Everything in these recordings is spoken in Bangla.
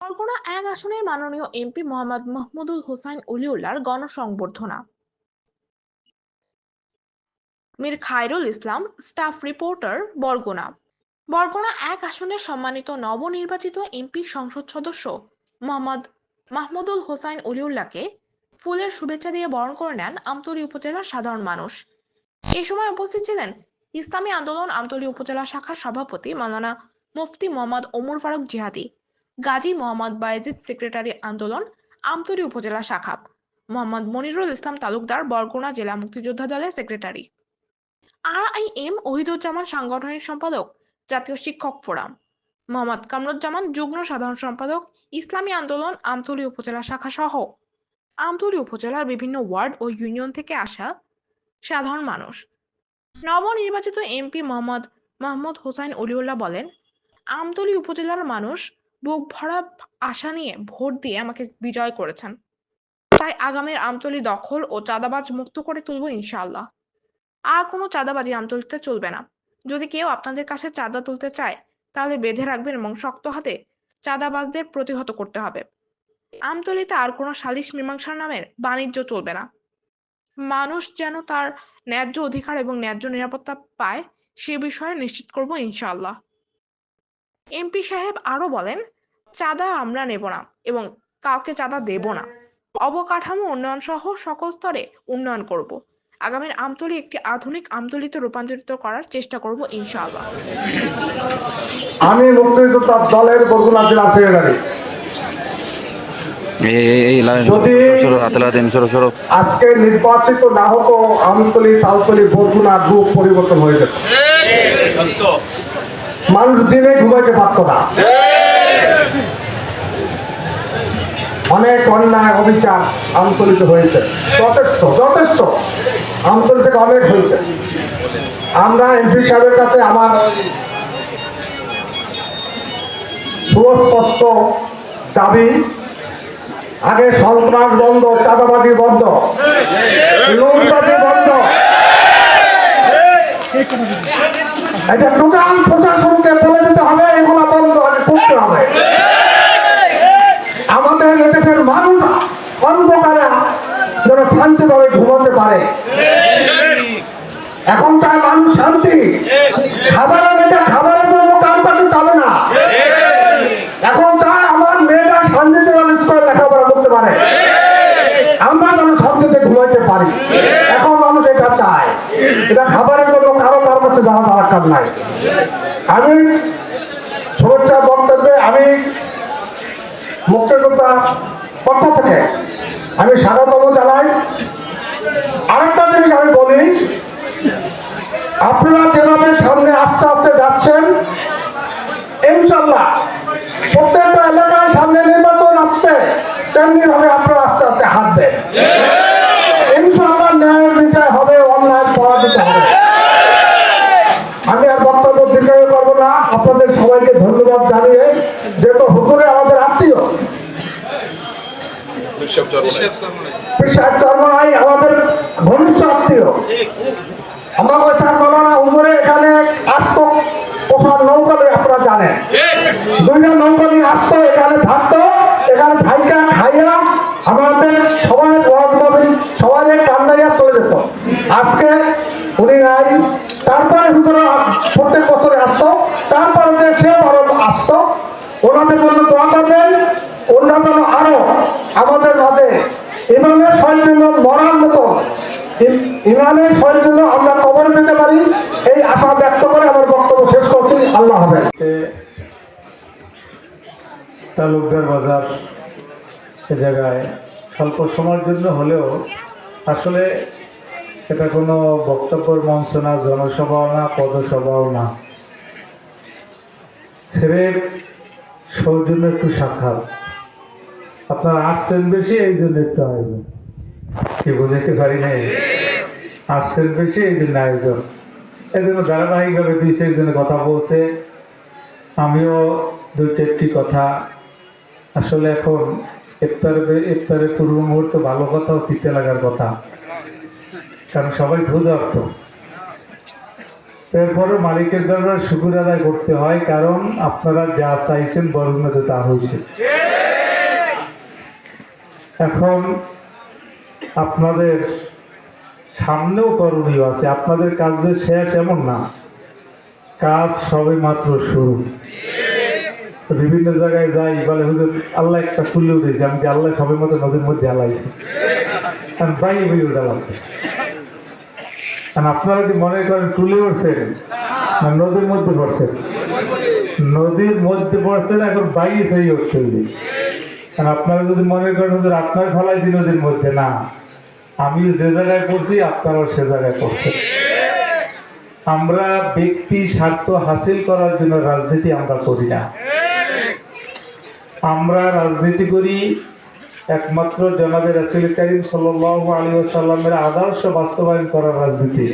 বরগুনা ১ আসনের মাননীয় MP Mohammad Mahmudul Hossain অলিউল্লাহর গণসংবর্ধনা। Mir Khairul Islam, staff reporter, Barguna. Barguna ১ আসনের সম্মানিত নবনির্বাচিত এমপি সংসদ সদস্য মোহাম্মদ মাহমুদুল হোসাইন অলিউল্লাহকে ফুলের শুভেচ্ছা দিয়ে বরণ করে নেন আমতলী উপজেলার সাধারণ মানুষ। এই সময় উপস্থিত ছিলেন ইসলামী আন্দোলন আমতলী উপজেলা শাখার সভাপতি মাওলানা মুফতি মোহাম্মদ ওমর ফারুক জিহাদি, গাজী মোহাম্মদ বায়েজিদ সেক্রেটারি আন্দোলন আমতলী উপজেলা শাখা, মোহাম্মদ মনিরুল ইসলাম তালুকদার বরগুনা জেলা মুক্তিযোদ্ধা দলের সেক্রেটারি, RIM ওহিদুজ্জামান সাংগঠনিক সম্পাদক জাতীয় শিক্ষক ফোরাম, মোহাম্মদ কামরুজ্জামান যুগ্ম সাধারণ সম্পাদক ইসলামী আন্দোলন আমতলী উপজেলা শাখা সহ আমতলী উপজেলার বিভিন্ন ওয়ার্ড ও ইউনিয়ন থেকে আসা সাধারণ মানুষ। নবনির্বাচিত এমপি মোহাম্মদ মাহমুদ হোসাইন অলিউল্লাহ বলেন, আমতলী উপজেলার মানুষ বুক ভরা আশা নিয়ে ভোট দিয়ে আমাকে বিজয় করেছেন। তাই আগামীর আমতলী দখল ও চাঁদাবাজ মুক্ত করে তুলব ইনশাআল্লাহ। আর কোনো চাঁদাবাজি আমতলীতে চলবে না। যদি কেউ আপনাদের কাছে চাঁদা তুলতে চায় তাহলে বেঁধে রাখবেন এবং শক্ত হাতে চাঁদাবাজদের প্রতিহত করতে হবে। আমতলীতে আর কোনো সালিশ মীমাংসার নামের বাণিজ্য চলবে না। মানুষ যেন তার ন্যায্য অধিকার এবং ন্যায্য নিরাপত্তা পায় সে বিষয়ে নিশ্চিত করব ইনশাআল্লাহ। এমপি সাহেব আরো বলেন, চাঁদা আমরা নেব না এবং কাউকে চাঁদা দেব না। অবকাঠামো উন্নয়ন সহ সকল স্তরে উন্নয়ন করব। আগামীর আমতলী একটি আধুনিক আমতলীতে রূপান্তরিত করার চেষ্টা করব ইনশাআল্লাহ। আমি মুক্তিযোদ্ধা দলের বরগুনা জেলা সেক্রেটারি। আজকে নির্বাচিত না হতো আমতলী তালতলী বরগুনা গ্রুপ পরিবর্তন হয়ে যেত। মানুষ দিনে ঘুমাইতে পারত না। অনেক অন্যায় অবিচার আমতলীতে হয়েছে, যথেষ্ট যথেষ্ট আমতলী থেকে অনেক হয়েছে। আমরা এমপি সাহেবের কাছে আমার সুস্পষ্ট দাবি, আগে সন্ত্রাস বন্ধ, চাঁদাবাজি বন্ধ, লুটবাজি বন্ধ। এটা টোটাল প্রশাসনকে বলে দিতে হবে, এগুলো বন্ধ করতে হবে। আমাদের এদেশের মানুষ অন্ধকারে যেন শান্তিভাবে ঘুমাতে পারে। এখন চায় মানুষ শান্তি, খাবারের জন্য কার কাছে যাবে না। এখন চায় আমার মেয়েটা শান্তিতে স্কুলে লেখাপড়া করতে পারে, আমরা যেন শান্তিতে ঘুমাইতে পারি। এখন মানুষ এটা চায়। এটা খাবারের জন্য কারো কাছে যাওয়া দরকার নাই। আমি শুভেচ্ছা বক্তব্যে আমি মুক্তিযোদ্ধা পক্ষ থেকে আমি স্বাগতম জানাই। আরেকটা জিনিস আমি বলি, আপনারা যেভাবে সামনে আস্তে আস্তে যাচ্ছেন, ইনশাল্লাহ প্রত্যেকটা এলাকায় সামনে নির্বাচন আসছে, তেমনি ভাবে আপনারা আস্তে আস্তে হাঁটবেন। ইনশাল্লাহ ন্যায়ের বিচার হবে, অন্যায় পরাজিত হবে। আমি আর বক্তব্য দীর্ঘায়িত করবো না। আপনাদের সবাইকে ধন্যবাদ জানিয়ে, যেহেতু হুজুরে আমাদের আত্মীয়, আমাদের ঘনিষ্ঠ আত্মীয়, আমার হুজুরে এখানে আসতো পোষার নৌকা নিয়ে, আপনারা জানেন, দুইটা নৌকা নিয়ে আসতো, এখানে থাকতো, এখানে থাইকা খাইয়া আমাদের সবাই সবাই কান্দাইয়া চলে যেত। আজকে উনি নাই। তারপরে হুজুরা প্রত্যেক বছরে আসতো, তারপরে যে সে আরো আসতো। ওনাদের জন্য দোয়া করবেন, ওনারা যেন আরো আমাদের মাঝে ইমামের শহীদ মরার মতো ইমানের শহীদ আমরা কবর দিতে পারি, এই আশা ব্যক্ত করে আমার বক্তব্য শেষ করছি। আল্লাহ হাফেজ। তালুকদার বাজার এ জায়গায় স্বল্প সময়ের জন্য হলেও আসলে এটা কোনো বক্তব্যের মঞ্চ না, জনসভাও না, পদসভাও না, ছেড়ের সৌজন্য একটু সাক্ষাৎ। আপনারা আসছেন বেশি, এই জন্য একটু আয়োজন, কি বুঝাইতে পারি নাই, আসছেন বেশি এই জন্য আয়োজন। এই জন্য ধারাবাহিকভাবে 2-4 জনে কথা বলছে, আমিও 2-4টি কথা। আসলে এখন ইফতারের পূর্ব মুহূর্ত ভালো কথা ও তিতে লাগার কথা, কারণ সবাই ক্ষুধার্ত। এরপরও মালিকের দরবারে শুকর আদায় করতে হয়, কারণ আপনারা যা চাইছেন বরগুনাতে তা হয়েছে। এখন আপনাদের সামনেও করণীয় আছে, আপনাদের কাজ যে শেষ এমন না, কাজ সবে মাত্র শুরু। বিভিন্ন জায়গায় যাই, বলে হুজুর আল্লাহ একটা খুলে উঠেছে, আমি কি আল্লাহ সবে মাত্র নদীর মধ্যে হালাইছি, কারণ যাই বই ওটা লাগছে। কারণ আপনারা কি মনে করেন তুলে উঠছেন না নদীর মধ্যে পড়ছেন? নদীর মধ্যে পড়ছেন, এখন বাইরে সেই উঠতে হবে। কারণ আপনারা যদি মনে করেন হুজুর আপনার ফেলাইছি নদীর মধ্যে, না, আমি যে জায়গায় পড়ছি আপনারাও সে জায়গায় পড়ছেন। আমরা ব্যক্তি স্বার্থ হাসিল করার জন্য রাজনীতি আমরা করি না। আমরা রাজনীতি করি একমাত্র জনাবে রাসূল করিম সাল্লাল্লাহু আলাইহি ওয়াসাল্লামের আদর্শ বাস্তবায়ন করার রাজনীতি।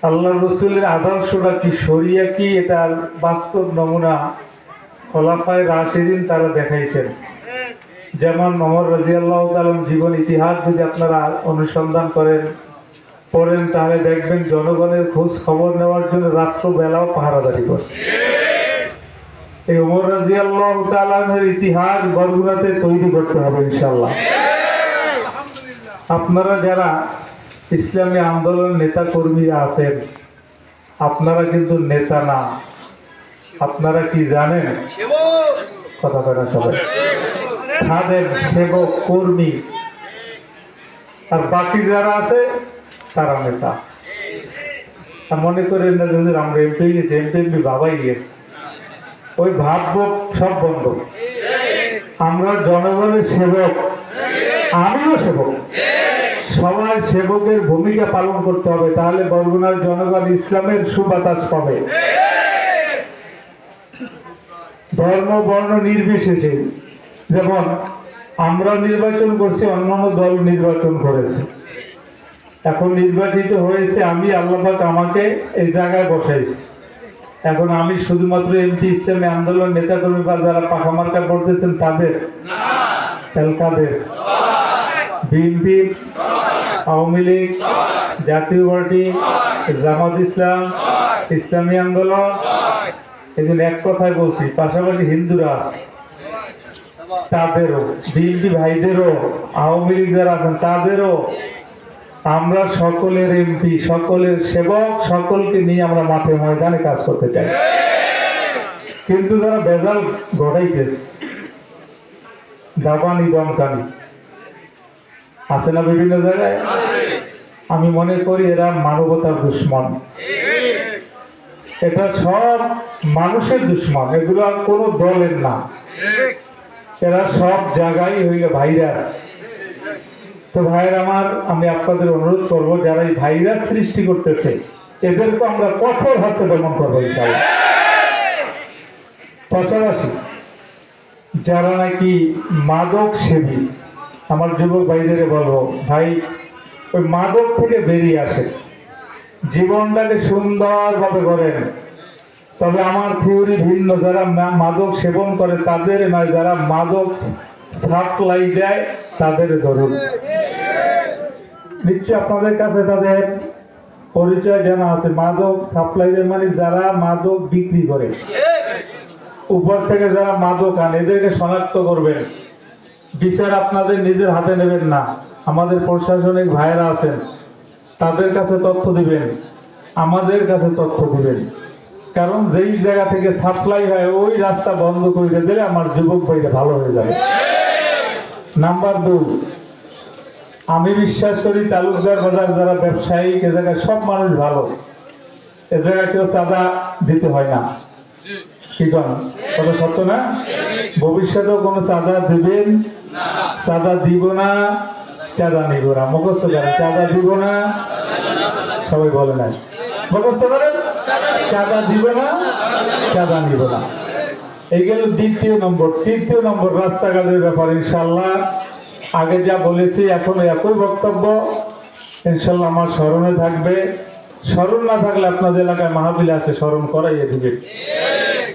আল্লাহ রসুলের আদর্শটা কি, শরিয়া কি, এটার বাস্তব নমুনা খোলাফায়ে রাশিদিন তারা দেখাইছেন। যেমন ওমর রাদিয়াল্লাহু তাআলা জীবন ইতিহাস যদি আপনারা অনুসন্ধান করেন পড়েন, তাহলে দেখবেন জনগণের খোঁজ খবর নেওয়ার জন্য রাত্র বেলাও পাহারাদারি করে। এই ওমর রাদিয়াল্লাহু তাআলার ইতিহাস বরগুনাতে তৈরি করতে হবে ইনশাআল্লাহ। আপনারা যারা ইসলামী আন্দোলন নেতা কর্মীরা আছেন, আপনারা কিন্তু নেতা না, আপনারা কি জানেন? কথা বলা সবাই তাদের সেবক কর্মী, আর বাকি যারা আছে তারা নেতা। মনে করেন না যদি আমরা এমপি গেছি, এমপি বাবাই গেছে, ওই ভাবব সব বন্ধ। আমরা জনগণের সেবক, আমিও সেবক, সবাই সেবকের ভূমিকা পালন করতে হবে, তাহলে বরগুনার জনগণ ইসলামের সুবাতাস পাবে। ধর্ম বর্ণ নির্বিশেষে, যেমন আমরা নির্বাচন করছি, অন্যান্য দল নির্বাচন করেছে, এখন নির্বাচিত হয়েছে আমি, আল্লাহ পাক আমাকে এই জায়গায় বসাইছি। এখন আমি শুধুমাত্র এমপি ইসলামী আন্দোলন নেতা কর্মী বা যারা পাখা মার্কা করতেছেন তাদের, কাদের? বিএনপি, আওয়ামী লীগ, জাতীয় পার্টি, জামাত ইসলাম, ইসলামী আন্দোলন, এই জন্য এক কথায় বলছি, পাশাপাশি হিন্দুরা আছে তাদেরও, বিএনপি ভাইদেরও, আওয়ামী লীগ যারা আছেন তাদেরও। আমরা সকলের এমপি, সকলের সেবক, সকলকে নিয়ে আমরা মাঠে ময়দানে কাজ করতে চাই। কিন্তু যারা বেজাল ঘটাইতেছে, দাবানি দমকানি আছে না বিভিন্ন জায়গায়, আমি মনে করি এরা মানবতার দুশ্মন। এটা সব মানুষের দুশ্মন, এগুলো কোনো দলের না, এরা সব জায়গায় হইলে ভাইরাস। তো ভাইয়ের আমার, আমি আপনাদের অনুরোধ করবো, যারা এই ভাইরাস সৃষ্টি করতেছে এদেরকে আমরা কঠোর হস্তে দমন করবো ইনশাআল্লাহ। পাশাপাশি যারা নাকি মাদক সেবী, আমার যুবক ভাইদের বলবো, ভাই ওই মাদক থেকে বেরিয়ে আসে, জীবনটাকে সুন্দরভাবে করেন। তবে আমার থিওরি ভিন্ন, যারা মাদক সেবন করে তাদের নয়, যারা মাদক সাপ্লাই দেয় তাদের ধরুন। নিশ্চয় আপনাদের কাছে তাদের পরিচয় জানা আছে। মাদক সাপ্লাই দেয় মানে যারা মাদক বিক্রি করে, উপর থেকে যারা মাদক আনে, এদেরকে শনাক্ত করবেন। বিচার আপনাদের নিজের হাতে নেবেন না, আমাদের প্রশাসনিক ভাইয়েরা আছেন, তাদের কাছে তথ্য দিবেন, আমাদের কাছে তথ্য দিবেন। কারণ যেই জায়গা থেকে সাপ্লাই হয় ওই রাস্তা বন্ধ করে দিলে আমার যুবক ভাইরা ভালো হয়ে যাবে। নাম্বার 2, আমি বিশ্বাস করি তালুকদার বাজার যারা ব্যবসায়ী, এ জায়গায় সব মানুষ ভালো, এ জায়গায় কেউ চাঁদা দিতে হয় না। কি করেন? কথা সত্য না? ভবিষ্যতেও কোনো চাঁদা দিবেন, চাঁদা দিব না, চাঁদা নিব না। মুখস্থ করেন, চাঁদা দিব না, সবাই বলে না, মুখস্থ করেন, চাঁদা দিব না, চাঁদা নিব না। এই গেল 2 নম্বর। 3 নম্বর রাস্তাঘাটের ব্যাপার ইনশাল্লাহ আগে যা বলেছি এখন একই বক্তব্য ইনশাল্লাহ আমার স্মরণে থাকবে। স্মরণ না থাকলে আপনাদের এলাকায় মাহফিল আসে, স্মরণ করাইয়ে দিবে,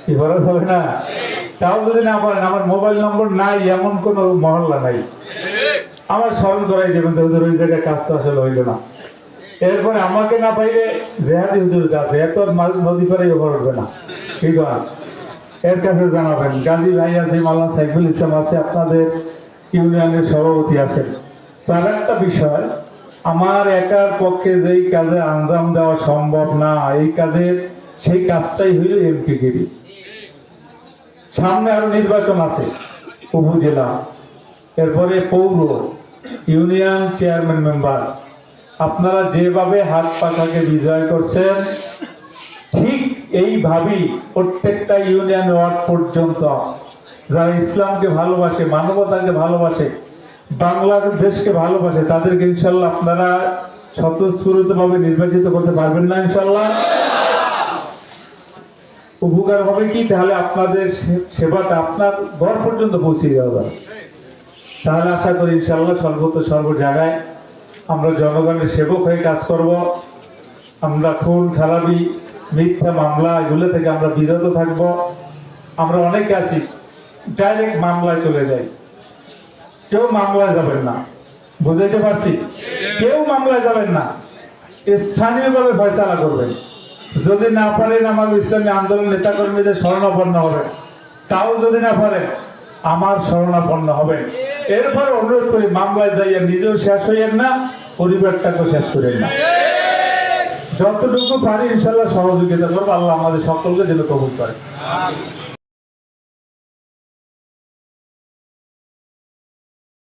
কি করা যাবে না? তাও যদি না পারেন, আমার মোবাইল নম্বর নাই এমন কোনো মহল্লা নাই, আমার স্মরণ করাই দেবেন যে হুজুর ওই জায়গায় কাজ তো আসলে হইল না। এরপরে আমাকে না পাইলে জেহাদি হুজুর আছে, এত নদী পারে ওপর উঠবে না, ঠিক আছে? এর কাছে জানাবেন। গাজী ভাই আছে, মাওলানা সাইফুল ইসলাম আছে, আপনাদের ইউনিয়নের সভাপতি আছেন। তো আর একটা বিষয়, আমার একার পক্ষে যেই কাজে আঞ্জাম দেওয়া সম্ভব না, এই কাজের সেই কাজটাই হইল এমপিগিরি। সামনে আরো নির্বাচন আছে, উপজেলা, এরপরে পৌর, ইউনিয়ন চেয়ারম্যান মেম্বার। আপনারা যেভাবে হাত পাখাকে বিজয় করছেন, ঠিক এইভাবেই প্রত্যেকটা ইউনিয়ন ওয়ার্ড পর্যন্ত যারা ইসলামকে ভালোবাসে, মানবতাকে ভালোবাসে, বাংলাদেশকে ভালোবাসে, তাদেরকে ইনশাল্লাহ আপনারা স্বতঃস্ফূর্তভাবে নির্বাচিত করতে পারবেন না ইনশাল্লাহ? উপকার হবে কি, তাহলে আপনাদের সেবাটা আপনার ঘর পর্যন্ত পৌঁছে দেওয়া যাবে। তাহলে আশা করি ইনশাল্লাহ সর্ব জায়গায় আমরা জনগণের সেবক হয়ে কাজ করব। আমরা খুন খারাপি, মিথ্যা মামলা, এগুলো থেকে আমরা বিরত থাকব। আমরা অনেকে আছি ডাইরেক্ট মামলায় চলে যাই, কেউ মামলায় যাবেন না, বুঝাইতে পারছি? কেউ মামলায় যাবেন না, স্থানীয়ভাবে ফয়সালা করবেন। যদি না পারেন আমাদের ইসলামী আন্দোলন নেতা কর্মীদের শরণাপন্ন হবেন, তাও যদি না পারেন আমার শরণাপন্ন হবেন। এরপর অনুরোধ করি, মামলায় যাইয়া নিজেও শেষ হইয়েন না, পরিবারটাকেও শেষ করেন না। যতটুকু পারি ইনশাল্লাহ সহযোগিতা করবো। আল্লাহ আমাদের সকলকে যেন কবুল করে।